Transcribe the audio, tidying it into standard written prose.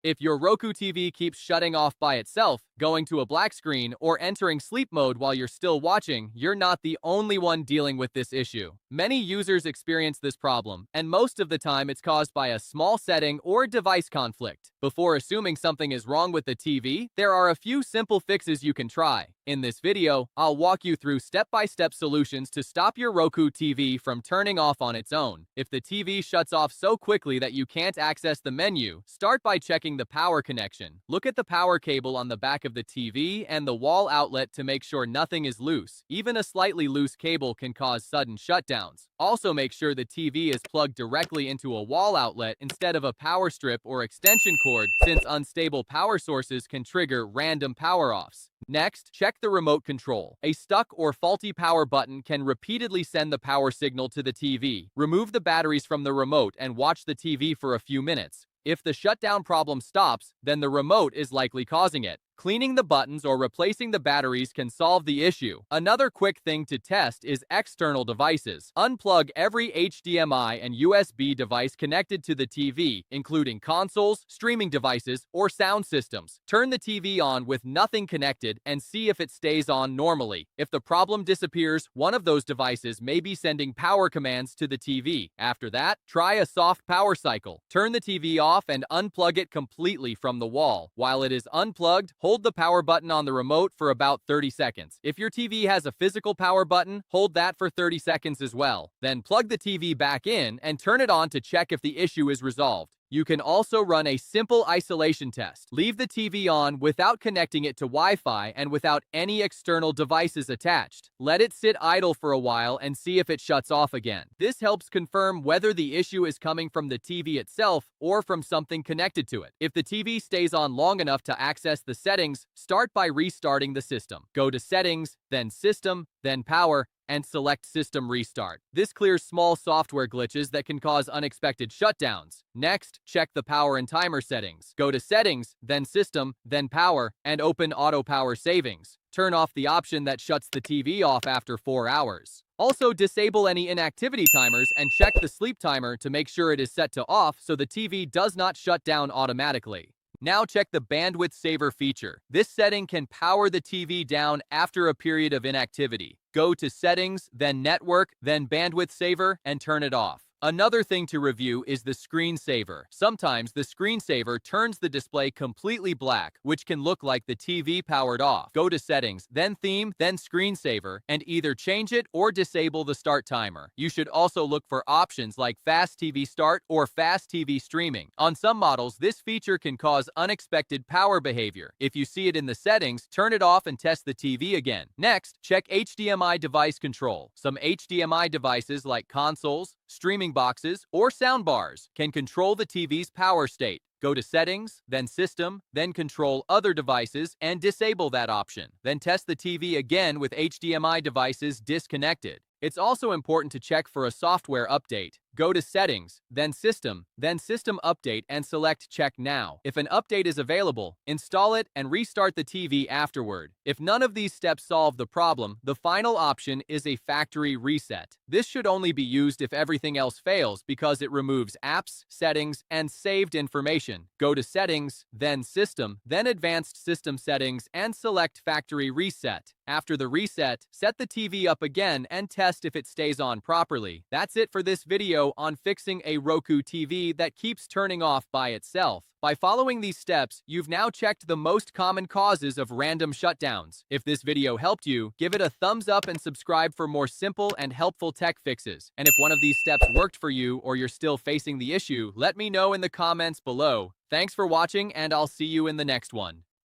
If your Roku TV keeps shutting off by itself, going to a black screen, or entering sleep mode while you're still watching, you're not the only one dealing with this issue. Many users experience this problem, and most of the time it's caused by a small setting or device conflict. Before assuming something is wrong with the TV, there are a few simple fixes you can try. In this video, I'll walk you through step-by-step solutions to stop your Roku TV from turning off on its own. If the TV shuts off so quickly that you can't access the menu, start by checking the power connection. Look at the power cable on the back of the TV and the wall outlet to make sure nothing is loose. Even a slightly loose cable can cause sudden shutdowns. Also, make sure the TV is plugged directly into a wall outlet instead of a power strip or extension cord, since unstable power sources can trigger random power-offs. Next, check the remote control. A stuck or faulty power button can repeatedly send the power signal to the TV. Remove the batteries from the remote and watch the TV for a few minutes. If the shutdown problem stops, then the remote is likely causing it. Cleaning the buttons or replacing the batteries can solve the issue. Another quick thing to test is external devices. Unplug every HDMI and USB device connected to the TV, including consoles, streaming devices, or sound systems. Turn the TV on with nothing connected and see if it stays on normally. If the problem disappears, one of those devices may be sending power commands to the TV. After that, try a soft power cycle. Turn the TV off and unplug it completely from the wall. While it is unplugged, hold the power button on the remote for about 30 seconds. If your TV has a physical power button, hold that for 30 seconds as well. Then plug the TV back in and turn it on to check if the issue is resolved. You can also run a simple isolation test. Leave the TV on without connecting it to Wi-Fi and without any external devices attached. Let it sit idle for a while and see if it shuts off again. This helps confirm whether the issue is coming from the TV itself or from something connected to it. If the TV stays on long enough to access the settings, start by restarting the system. Go to Settings, then System, then Power, and select System Restart. This clears small software glitches that can cause unexpected shutdowns. Next, check the power and timer settings. Go to Settings, then System, then Power, and open Auto Power Savings. Turn off the option that shuts the TV off after 4 hours. Also, disable any inactivity timers and check the sleep timer to make sure it is set to off so the TV does not shut down automatically. Now check the bandwidth saver feature. This setting can power the TV down after a period of inactivity. Go to Settings, then Network, then Bandwidth Saver, and turn it off. Another thing to review is the screensaver. Sometimes the screensaver turns the display completely black, which can look like the TV powered off. Go to Settings, then Theme, then Screensaver, and either change it or disable the start timer. You should also look for options like Fast TV Start or Fast TV Streaming. On some models, this feature can cause unexpected power behavior. If you see it in the settings, turn it off and test the TV again. Next, check HDMI device control. Some HDMI devices like consoles, streaming boxes, or soundbars can control the TV's power state. Go to Settings, then System, then Control Other Devices, and disable that option. Then test the TV again with HDMI devices disconnected. It's also important to check for a software update. Go to Settings, then System Update, and select Check Now. If an update is available, install it and restart the TV afterward. If none of these steps solve the problem, the final option is a factory reset. This should only be used if everything else fails because it removes apps, settings, and saved information. Go to Settings, then System, then Advanced System Settings, and select Factory Reset. After the reset, set the TV up again and test if it stays on properly. That's it for this video on fixing a Roku TV that keeps turning off by itself. By following these steps, you've now checked the most common causes of random shutdowns. If this video helped you, give it a thumbs up and subscribe for more simple and helpful tech fixes. And if one of these steps worked for you or you're still facing the issue, let me know in the comments below. Thanks for watching, and I'll see you in the next one.